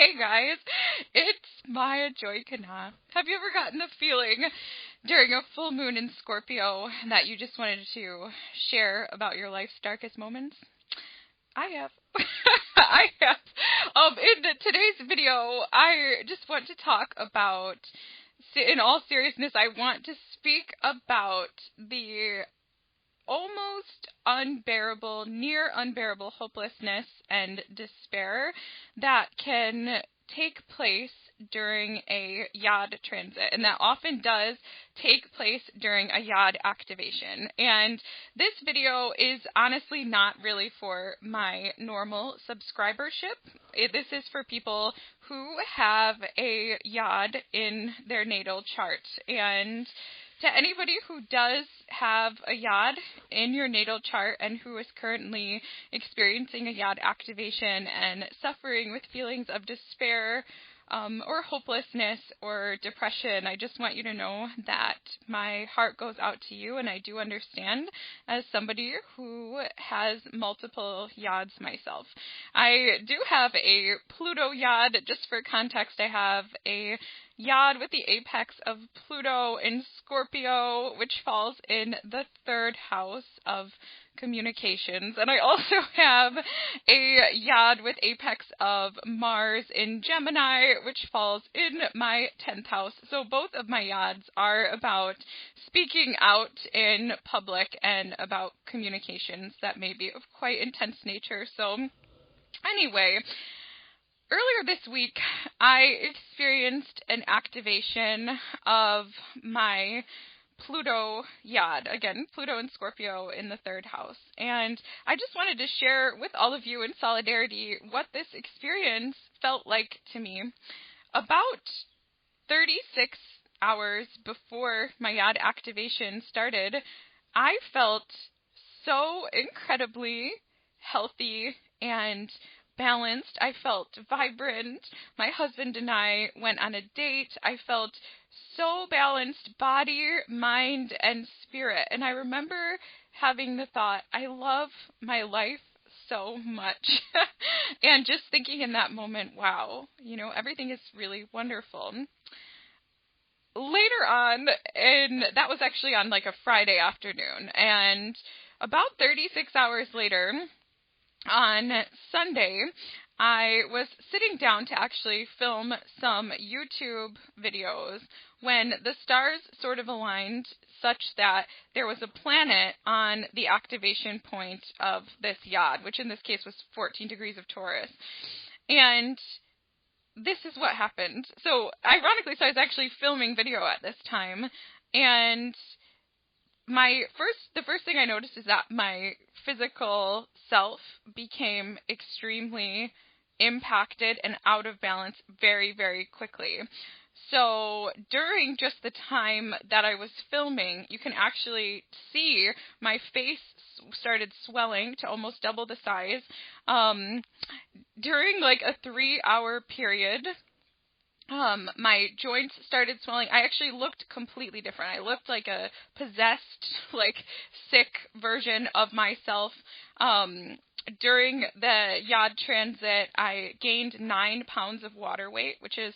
Hey guys, it's Joy KahNah. Have you ever gotten the feeling during a full moon in Scorpio that you just wanted to share about your life's darkest moments? I have. I have. In today's video, I just want to talk about, in all seriousness, I want to speak about the almost unbearable, near unbearable hopelessness and despair that can take place during a YOD transit, and that often does take place during a YOD activation. And this video is honestly not really for my normal subscribership. This is for people who have a YOD in their natal chart. And to anybody who does have a YOD in your natal chart and who is currently experiencing a YOD activation and suffering with feelings of despair or hopelessness or depression, I just want you to know that my heart goes out to you, and I do understand as somebody who has multiple YODs myself. I do have a Pluto YOD. Just for context, I have a YOD with the apex of Pluto in Scorpio, which falls in the third house of communications. And I also have a YOD with apex of Mars in Gemini, which falls in my 10th house. So both of my YODs are about speaking out in public and about communications that may be of quite intense nature. So anyway, earlier this week, I experienced an activation of my Pluto YOD. Again, Pluto and Scorpio in the third house. And I just wanted to share with all of you in solidarity what this experience felt like to me. About 36 hours before my YOD activation started, I felt so incredibly healthy and balanced. I felt vibrant. My husband and I went on a date. I felt so balanced, body, mind, and spirit. And I remember having the thought, I love my life so much. And just thinking in that moment, wow, everything is really wonderful. Later on, and that was actually on like a Friday afternoon, and about 36 hours later, on Sunday, I was sitting down to actually film some YouTube videos when the stars sort of aligned such that there was a planet on the activation point of this YOD, which in this case was 14 degrees of Taurus. And this is what happened. So ironically, I was actually filming video at this time, and the first thing I noticed is that my physical self became extremely impacted and out of balance very, very quickly. So during just the time that I was filming, you can actually see my face started swelling to almost double the size. During like a 3-hour period, my joints started swelling. I actually looked completely different. I looked like a possessed, sick version of myself. During the YOD transit, I gained 9 pounds of water weight, which is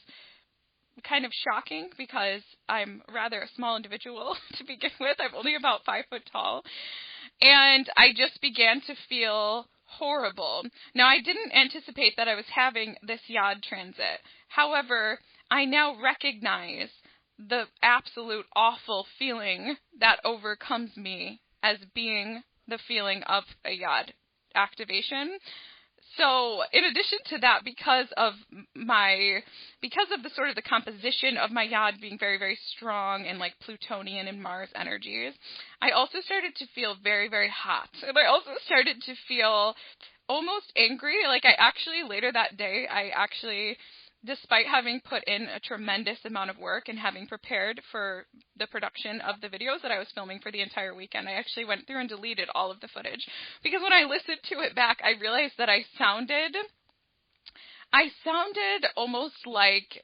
kind of shocking because I'm rather a small individual to begin with. I'm only about 5 foot tall. And I just began to feel horrible. Now, I didn't anticipate that I was having this YOD transit. However, I now recognize the absolute awful feeling that overcomes me as being the feeling of a YOD activation. So, in addition to that, because of the sort of the composition of my YOD being very, very strong and like Plutonian and Mars energies, I also started to feel very, very hot. And I also started to feel almost angry. Later that day, despite having put in a tremendous amount of work and having prepared for the production of the videos that I was filming for the entire weekend, I actually went through and deleted all of the footage. Because when I listened to it back, I realized that I sounded almost like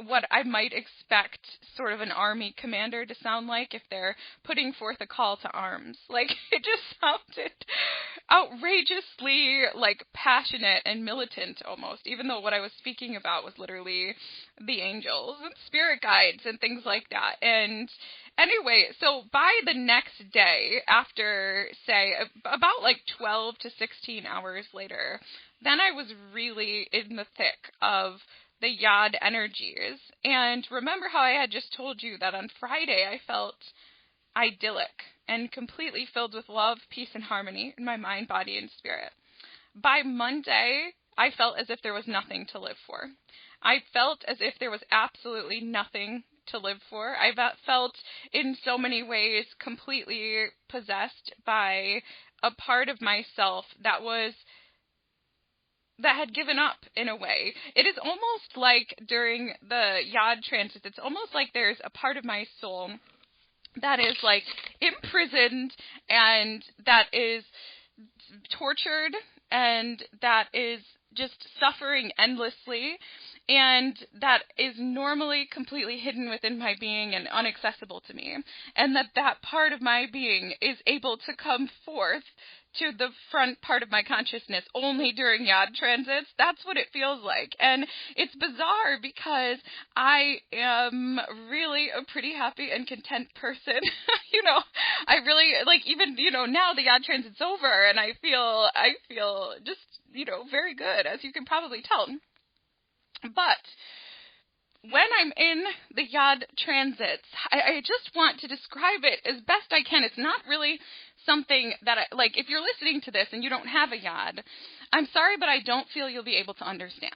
what I might expect sort of an army commander to sound like if they're putting forth a call to arms. It just sounded outrageously, like, passionate and militant almost, even though what I was speaking about was literally the angels and spirit guides and things like that. And anyway, so by the next day, after, say, about like 12 to 16 hours later, then I was really in the thick of the YOD energies. And remember how I had just told you that on Friday I felt idyllic and completely filled with love, peace, and harmony in my mind, body, and spirit. By Monday, I felt as if there was nothing to live for. I felt as if there was absolutely nothing to live for. I felt in so many ways completely possessed by a part of myself that had given up in a way. It is almost like during the YOD transits, it's almost like there's a part of my soul that is like imprisoned and that is tortured and that is just suffering endlessly, and that is normally completely hidden within my being and inaccessible to me, and that part of my being is able to come forth to the front part of my consciousness only during YOD transits. That's what it feels like. And it's bizarre because I am really a pretty happy and content person. I really, like, even, now the YOD transit's over and I feel just, very good, as you can probably tell. But when I'm in the YOD transits, I just want to describe it as best I can. It's not really something that, if you're listening to this and you don't have a YOD, I'm sorry, but I don't feel you'll be able to understand.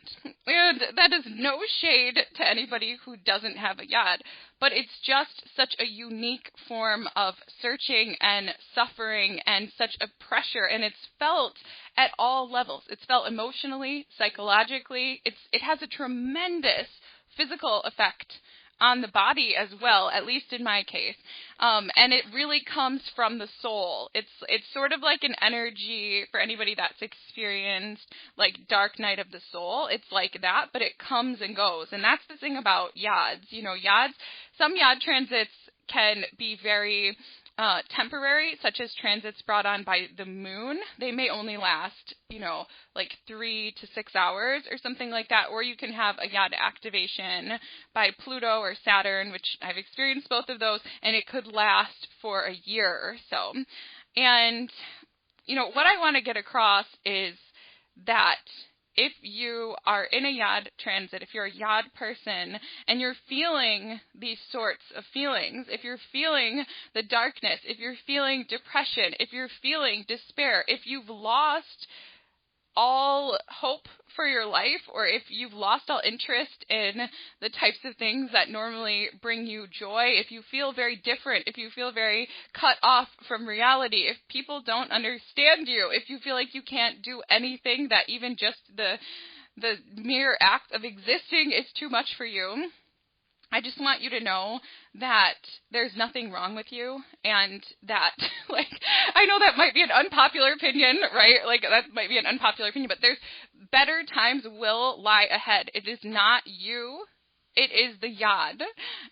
And that is no shade to anybody who doesn't have a YOD, but it's just such a unique form of searching and suffering and such a pressure, and it's felt at all levels. It's felt emotionally, psychologically. It has a tremendous physical effect on the body as well, at least in my case. And it really comes from the soul. It's sort of like an energy for anybody that's experienced like dark night of the soul. It's like that, but it comes and goes. And that's the thing about YODs. Some YOD transits can be very temporary, such as transits brought on by the moon. They may only last, 3 to 6 hours or something like that. Or you can have a YOD activation by Pluto or Saturn, which I've experienced both of those, and it could last for a year or so. And, what I want to get across is that if you are in a YOD transit, if you're a YOD person and you're feeling these sorts of feelings, if you're feeling the darkness, if you're feeling depression, if you're feeling despair, if you've lost all hope for your life, or if you've lost all interest in the types of things that normally bring you joy, if you feel very different, if you feel very cut off from reality, if people don't understand you, if you feel like you can't do anything, that even just the mere act of existing is too much for you, I just want you to know that there's nothing wrong with you, and that, I know that might be an unpopular opinion, right? That might be an unpopular opinion, but there's better times will lie ahead. It is not you. It is the YOD.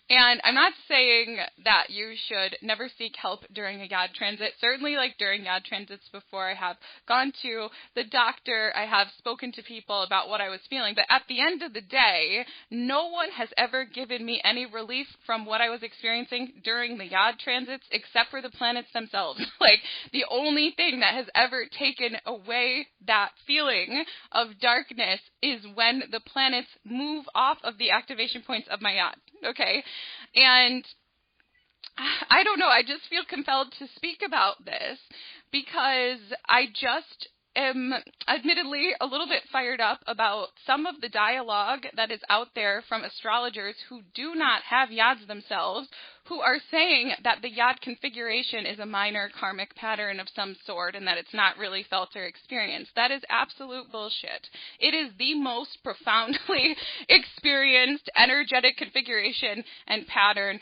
And I'm not saying that you should never seek help during a YOD transit. Certainly, during YOD transits before, I have gone to the doctor, I have spoken to people about what I was feeling. But at the end of the day, no one has ever given me any relief from what I was experiencing during the YOD transits except for the planets themselves. The only thing that has ever taken away that feeling of darkness is when the planets move off of the activation points of my YOD, okay? And I don't know, I just feel compelled to speak about this because I just am admittedly a little bit fired up about some of the dialogue that is out there from astrologers who do not have YODs themselves, who are saying that the YOD configuration is a minor karmic pattern of some sort and that it's not really felt or experienced. That is absolute bullshit. It is the most profoundly experienced energetic configuration and pattern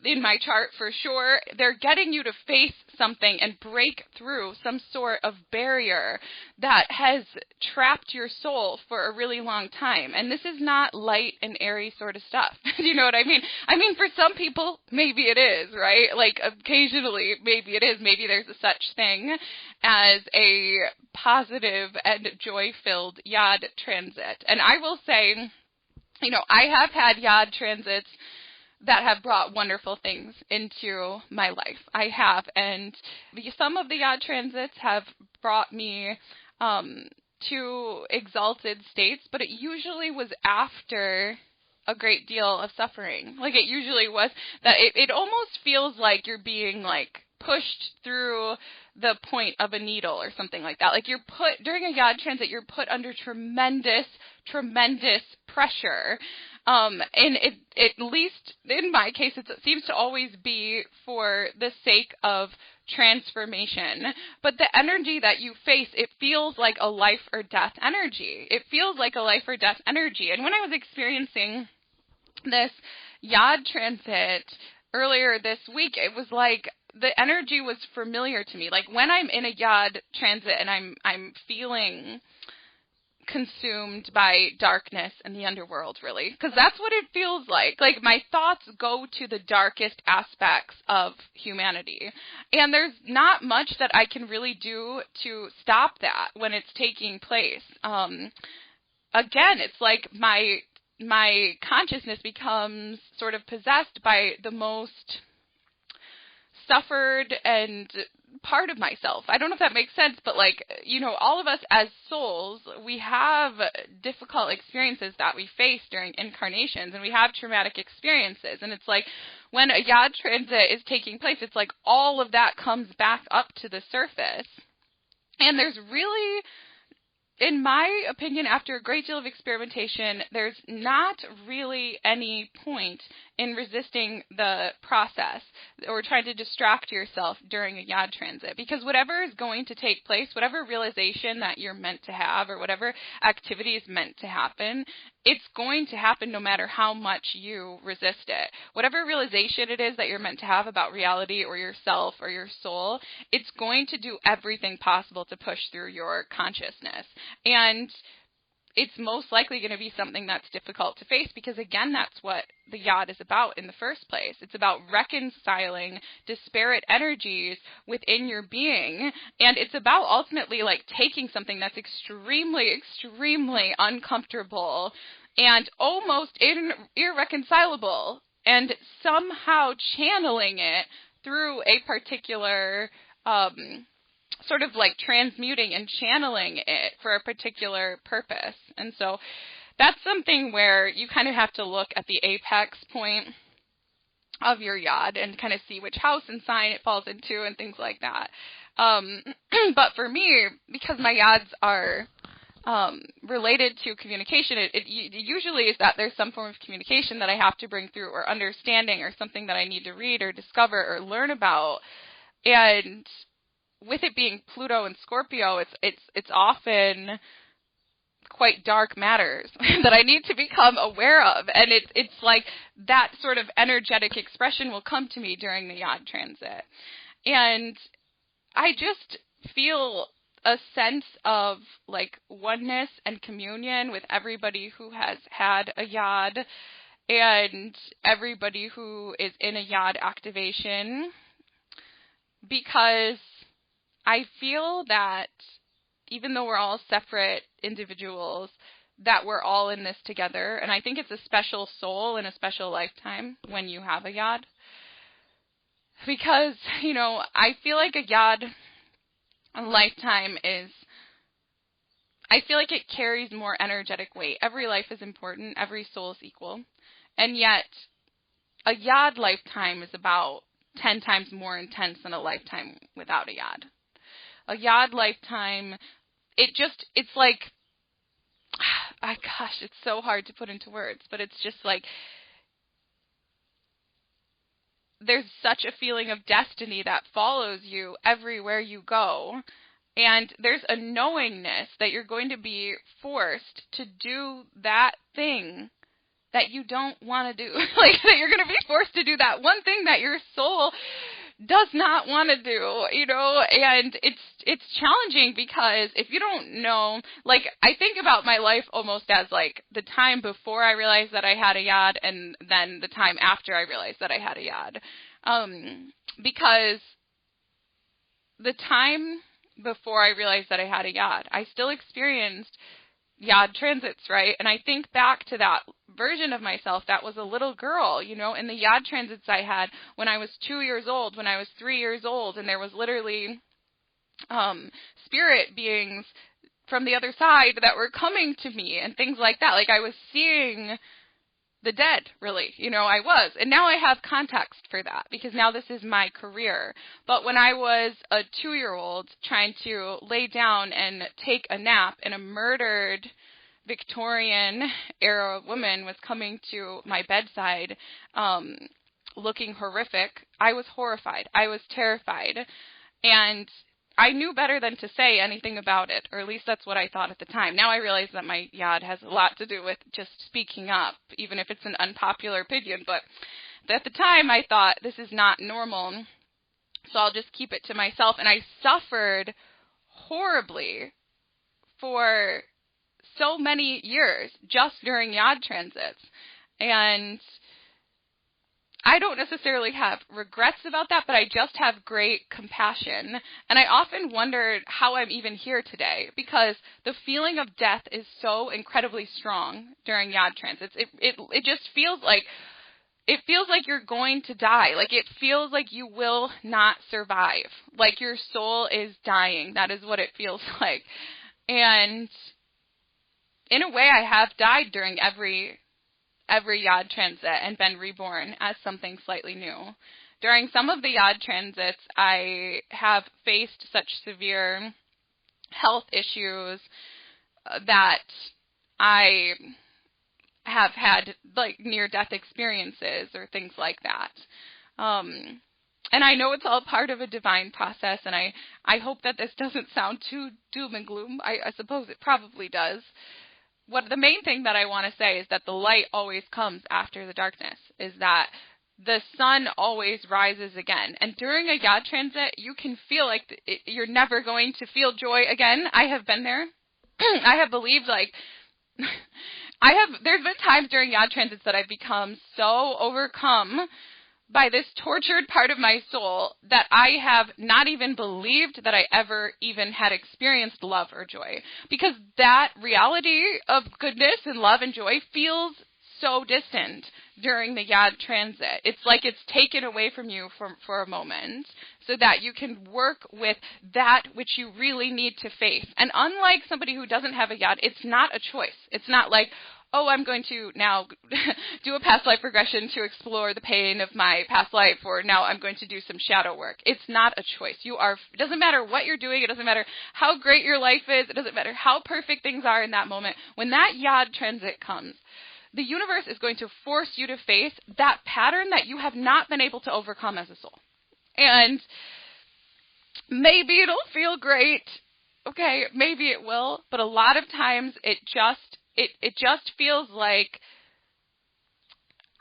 in my chart for sure. They're getting you to face something and break through some sort of barrier that has trapped your soul for a really long time. And this is not light and airy sort of stuff. You know what I mean? I mean, for some people, maybe it is, right? Like, occasionally, maybe it is. Maybe there's a such thing as a positive and joy-filled YOD transit. And I will say, I have had YOD transits that have brought wonderful things into my life. I have. And some of the YOD transits have brought me to exalted states, but it usually was after a great deal of suffering. Like, it usually was that it almost feels like you're being, like, pushed through the point of a needle or something like that. Like, during a YOD transit, you're put under tremendous, tremendous pressure. And at least in my case, it seems to always be for the sake of transformation. But the energy that you face, it feels like a life or death energy. It feels like a life or death energy. And when I was experiencing this YOD transit earlier this week, it was like the energy was familiar to me. Like, when I'm in a YOD transit and I'm feeling consumed by darkness and the underworld, really, because that's what it feels like. Like, my thoughts go to the darkest aspects of humanity, and there's not much that I can really do to stop that when it's taking place. Again, it's like my consciousness becomes sort of possessed by the most suffered and part of myself. I don't know if that makes sense, but like, all of us as souls, we have difficult experiences that we face during incarnations, and we have traumatic experiences. And it's like, when a YOD transit is taking place, it's like all of that comes back up to the surface. And there's really, in my opinion, after a great deal of experimentation, there's not really any point in resisting the process or trying to distract yourself during a YOD transit, because whatever is going to take place, whatever realization that you're meant to have or whatever activity is meant to happen, it's going to happen no matter how much you resist it. Whatever realization it is that you're meant to have about reality or yourself or your soul, it's going to do everything possible to push through your consciousness. And it's most likely going to be something that's difficult to face, because, again, that's what the YOD is about in the first place. It's about reconciling disparate energies within your being, and it's about ultimately, like, taking something that's extremely, extremely uncomfortable and almost irreconcilable, and somehow channeling it through a particular sort of like transmuting and channeling it for a particular purpose. And so that's something where you kind of have to look at the apex point of your YOD and kind of see which house and sign it falls into and things like that. But for me, because my YODs are related to communication, it usually is that there's some form of communication that I have to bring through, or understanding, or something that I need to read or discover or learn about. And with it being Pluto and Scorpio, it's often quite dark matters that I need to become aware of. And it's like that sort of energetic expression will come to me during the YOD transit. And I just feel a sense of like oneness and communion with everybody who has had a YOD and everybody who is in a YOD activation, because I feel that even though we're all separate individuals, that we're all in this together. And I think it's a special soul in a special lifetime when you have a YOD. Because, I feel like a YOD lifetime I feel like it carries more energetic weight. Every life is important. Every soul is equal. And yet, a YOD lifetime is about 10 times more intense than a lifetime without a YOD. A YOD lifetime, it's like, gosh, it's so hard to put into words, but it's just like, there's such a feeling of destiny that follows you everywhere you go, and there's a knowingness that you're going to be forced to do that thing that you don't want to do. Like, that you're going to be forced to do that one thing that your soul does not want to do, and it's challenging because if you don't know, like, I think about my life almost as like the time before I realized that I had a YOD and then the time after I realized that I had a YOD. Because the time before I realized that I had a YOD, I still experienced YOD transits, right? And I think back to that version of myself that was a little girl, and the YOD transits I had when I was 2 years old, when I was 3 years old, and there was literally spirit beings from the other side that were coming to me and things like that. Like, I was seeing the dead, really, I was. And now I have context for that because now this is my career. But when I was a 2-year-old trying to lay down and take a nap, and a murdered Victorian era woman was coming to my bedside, looking horrific, I was horrified. I was terrified. And I knew better than to say anything about it, or at least that's what I thought at the time. Now I realize that my YOD has a lot to do with just speaking up, even if it's an unpopular opinion. But at the time I thought, this is not normal, so I'll just keep it to myself. And I suffered horribly for so many years just during YOD transits. And I don't necessarily have regrets about that, but I just have great compassion. And I often wondered how I'm even here today, because the feeling of death is so incredibly strong during YOD transits. It just feels like, you're going to die. Like, it feels like you will not survive. Like your soul is dying. That is what it feels like. And in a way, I have died during every YOD transit and been reborn as something slightly new. During some of the YOD transits, I have faced such severe health issues that I have had, like, near-death experiences or things like that. And I know it's all part of a divine process, and I hope that this doesn't sound too doom and gloom. I suppose it probably does. The main thing that I want to say is that the light always comes after the darkness, is that the sun always rises again. And during a YOD transit, you can feel like you're never going to feel joy again. I have been there. I have believed, like, there's been times during YOD transits that I've become so overcome by this tortured part of my soul that I have not even believed that I ever even had experienced love or joy. Because that reality of goodness and love and joy feels so distant during the YOD transit. It's like it's taken away from you for a moment so that you can work with that which you really need to face. And unlike somebody who doesn't have a YOD, it's not a choice. It's not like, oh, I'm going to now do a past life regression to explore the pain of my past life, or now I'm going to do some shadow work. It's not a choice. It doesn't matter what you're doing. It doesn't matter how great your life is. It doesn't matter how perfect things are in that moment. When that YOD transit comes, the universe is going to force you to face that pattern that you have not been able to overcome as a soul. And maybe it'll feel great. Okay, maybe it will. But a lot of times it just feels like,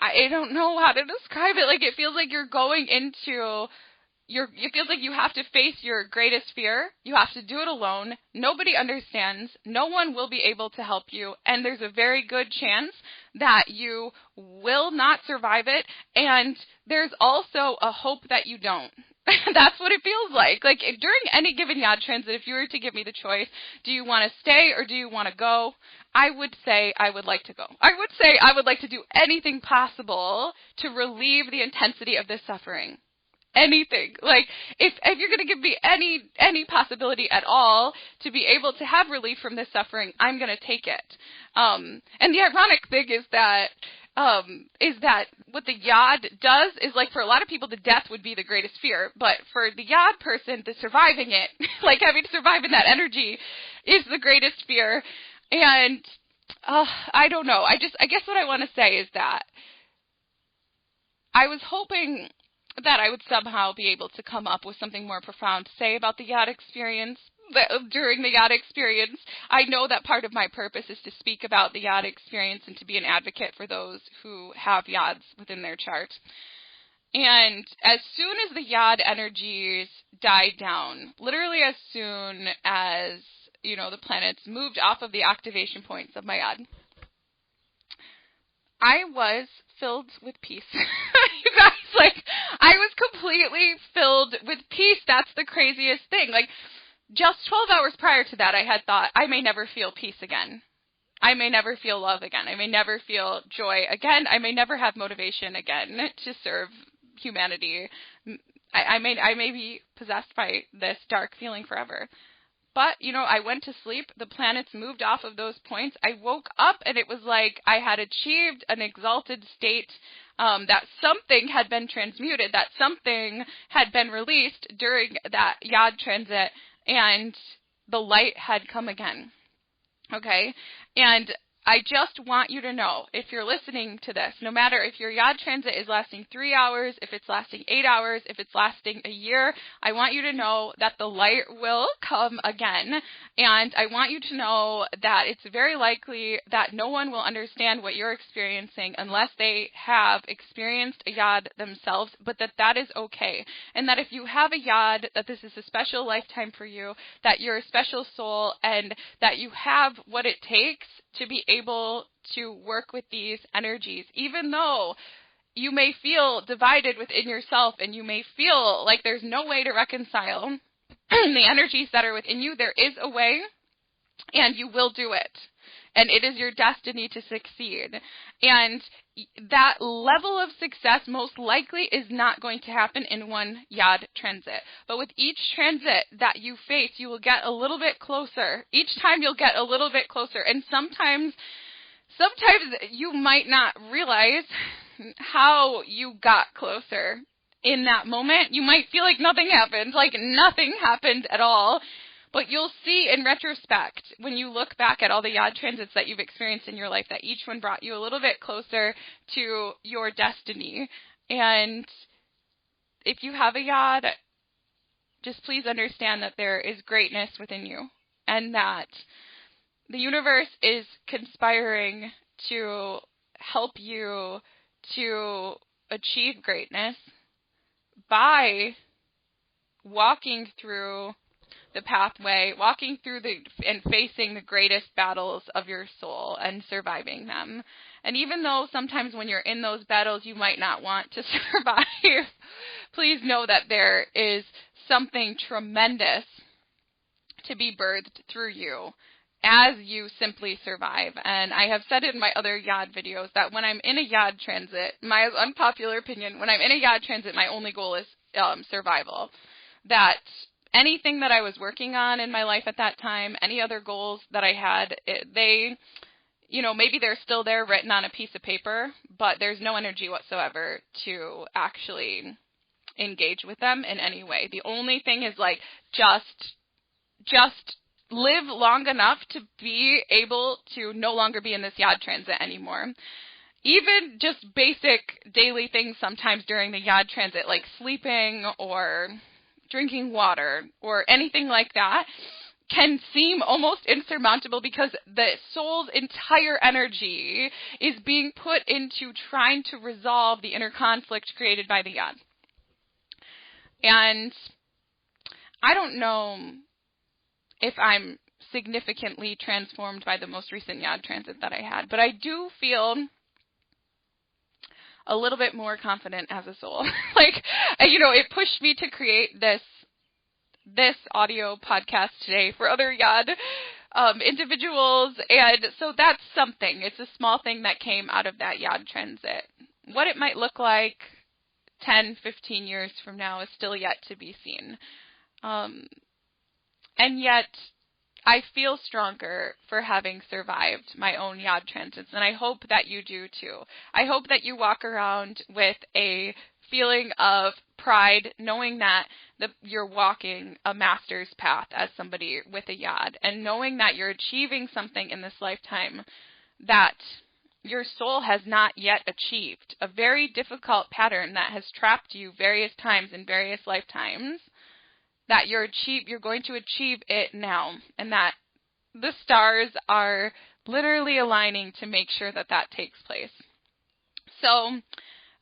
I don't know how to describe it. Like, it feels like you're going into it feels like you have to face your greatest fear. You have to do it alone. Nobody understands. No one will be able to help you. And there's a very good chance that you will not survive it. And there's also a hope that you don't. That's what it feels like. Like, during any given YOD transit, if you were to give me the choice, do you want to stay or do you want to go? I would say I would like to go. I would say I would like to do anything possible to relieve the intensity of this suffering. Anything. Like, if you're going to give me any possibility at all to be able to have relief from this suffering, I'm going to take it. And the ironic thing is that what the YOD does is, like, for a lot of people, the death would be the greatest fear. But for the YOD person, the surviving it, like having to survive in that energy, is the greatest fear. And I don't know. I guess what I want to say is that I was hoping that I would somehow be able to come up with something more profound to say about the YOD experience. During the YOD experience, I know that part of my purpose is to speak about the YOD experience and to be an advocate for those who have YODs within their chart. And as soon as the YOD energies died down, literally as soon as, the planets moved off of the activation points of my YOD, I was filled with peace. You guys, I was completely filled with peace. That's the craziest thing. Just 12 hours prior to that, I had thought, I may never feel peace again. I may never feel love again. I may never feel joy again. I may never have motivation again to serve humanity. I may be possessed by this dark feeling forever. But, I went to sleep. The planets moved off of those points. I woke up and it was like I had achieved an exalted state, that something had been transmuted, that something had been released during that YOD transit, and the light had come again. Okay? And I just want you to know, if you're listening to this, no matter if your YOD transit is lasting 3 hours, if it's lasting 8 hours, if it's lasting a year, I want you to know that the light will come again. And I want you to know that it's very likely that no one will understand what you're experiencing unless they have experienced a YOD themselves, but that is okay. And that if you have a YOD, that this is a special lifetime for you, that you're a special soul, and that you have what it takes to be able to work with these energies, even though you may feel divided within yourself and you may feel like there's no way to reconcile the energies that are within you. There is a way, and you will do it. And it is your destiny to succeed. And that level of success most likely is not going to happen in one YOD transit. But with each transit that you face, you will get a little bit closer. Each time you'll get a little bit closer. And sometimes you might not realize how you got closer in that moment. You might feel like nothing happened, like nothing happened at all. But you'll see in retrospect, when you look back at all the YOD transits that you've experienced in your life, that each one brought you a little bit closer to your destiny. And if you have a YOD, just please understand that there is greatness within you, and that the universe is conspiring to help you to achieve greatness by walking through the pathway, walking through and facing the greatest battles of your soul and surviving them. And even though sometimes when you're in those battles you might not want to survive, please know that there is something tremendous to be birthed through you as you simply survive. And I have said in my other YOD videos that when I'm in a YOD transit, my unpopular opinion, when I'm in a YOD transit, my only goal is survival. That anything that I was working on in my life at that time, any other goals that I had, maybe they're still there written on a piece of paper, but there's no energy whatsoever to actually engage with them in any way. The only thing is just live long enough to be able to no longer be in this YOD transit anymore. Even just basic daily things sometimes during the YOD transit, like sleeping or drinking water or anything like that, can seem almost insurmountable because the soul's entire energy is being put into trying to resolve the inner conflict created by the YOD. And I don't know if I'm significantly transformed by the most recent YOD transit that I had, but I do feel a little bit more confident as a soul. It pushed me to create this audio podcast today for other YOD individuals, and so that's something. It's a small thing that came out of that YOD transit. What it might look like 10, 15 years from now is still yet to be seen. And yet, I feel stronger for having survived my own YOD transits, and I hope that you do too. I hope that you walk around with a feeling of pride, knowing that you're walking a master's path as somebody with a YOD, and knowing that you're achieving something in this lifetime that your soul has not yet achieved. A very difficult pattern that has trapped you various times in various lifetimes, that you're going to achieve it now, and that the stars are literally aligning to make sure that that takes place. So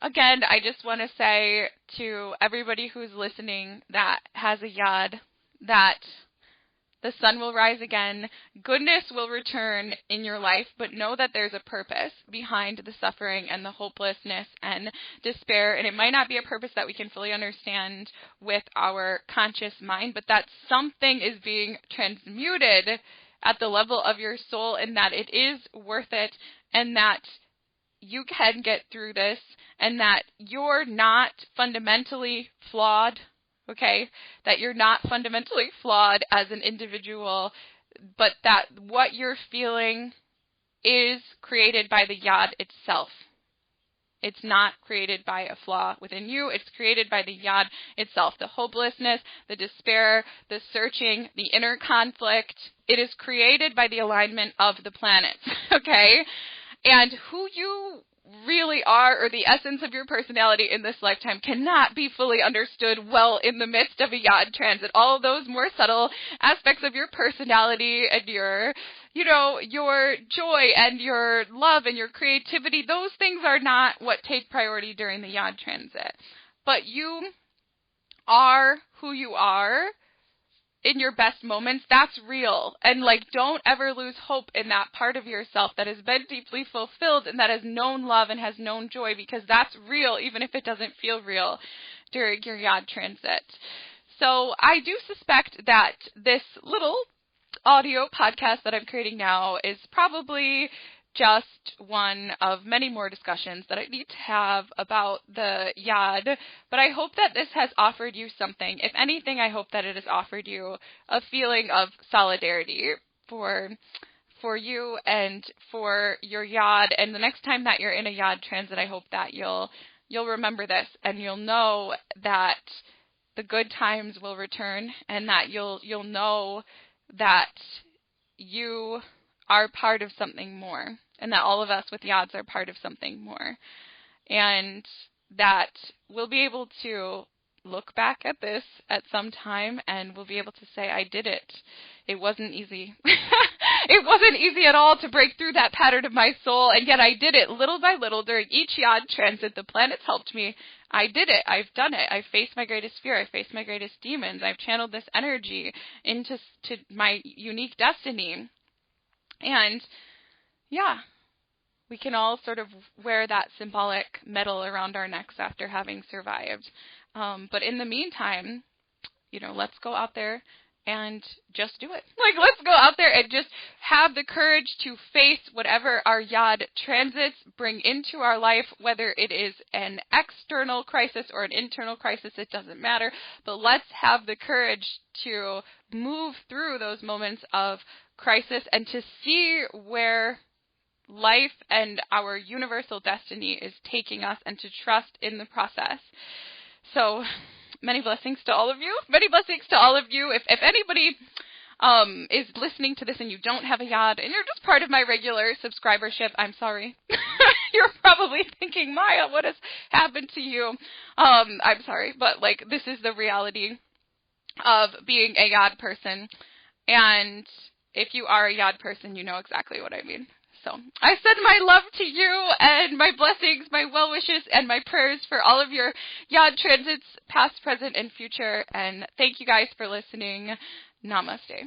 again, I just want to say to everybody who's listening that has a yod that the sun will rise again, goodness will return in your life, but know that there's a purpose behind the suffering and the hopelessness and despair, and it might not be a purpose that we can fully understand with our conscious mind, but that something is being transmuted at the level of your soul, and that it is worth it, and that you can get through this, and that you're not fundamentally flawed. Okay, that you're not fundamentally flawed as an individual, but that what you're feeling is created by the yod itself. It's not created by a flaw within you. It's created by the yod itself. The hopelessness, the despair, the searching, the inner conflict. It is created by the alignment of the planets, okay? And who you really are, or the essence of your personality in this lifetime, cannot be fully understood well in the midst of a yod transit. All of those more subtle aspects of your personality and your joy and your love and your creativity, those things are not what take priority during the yod transit. But you are who you are in your best moments. That's real. And don't ever lose hope in that part of yourself that has been deeply fulfilled and that has known love and has known joy, because that's real, even if it doesn't feel real during your yod transit. So I do suspect that this little audio podcast that I'm creating now is probably just one of many more discussions that I need to have about the yod, but I hope that this has offered you something. If anything, I hope that it has offered you a feeling of solidarity for you and for your yod, and the next time that you're in a yod transit, I hope that you'll remember this, and you'll know that the good times will return, and that you'll know that you are part of something more, and that all of us with yods are part of something more, and that we'll be able to look back at this at some time, and we'll be able to say, I did it. It wasn't easy. It wasn't easy at all to break through that pattern of my soul, and yet I did it little by little during each yod transit. The planets helped me. I did it. I've done it. I faced my greatest fear. I faced my greatest demons. I've channeled this energy into my unique destiny. And yeah, we can all sort of wear that symbolic medal around our necks after having survived. But in the meantime, let's go out there and just do it. Let's go out there and just have the courage to face whatever our yod transits bring into our life, whether it is an external crisis or an internal crisis, it doesn't matter. But let's have the courage to move through those moments of crisis and to see where life and our universal destiny is taking us, and to trust in the process. So many blessings to all of you. Many blessings to all of you. If anybody is listening to this and you don't have a yod and you're just part of my regular subscribership, I'm sorry. You're probably thinking, Maya, what has happened to you? I'm sorry, but this is the reality of being a yod person. And if you are a yod person, you know exactly what I mean. So I send my love to you and my blessings, my well wishes, and my prayers for all of your yod transits, past, present, and future. And thank you guys for listening. Namaste.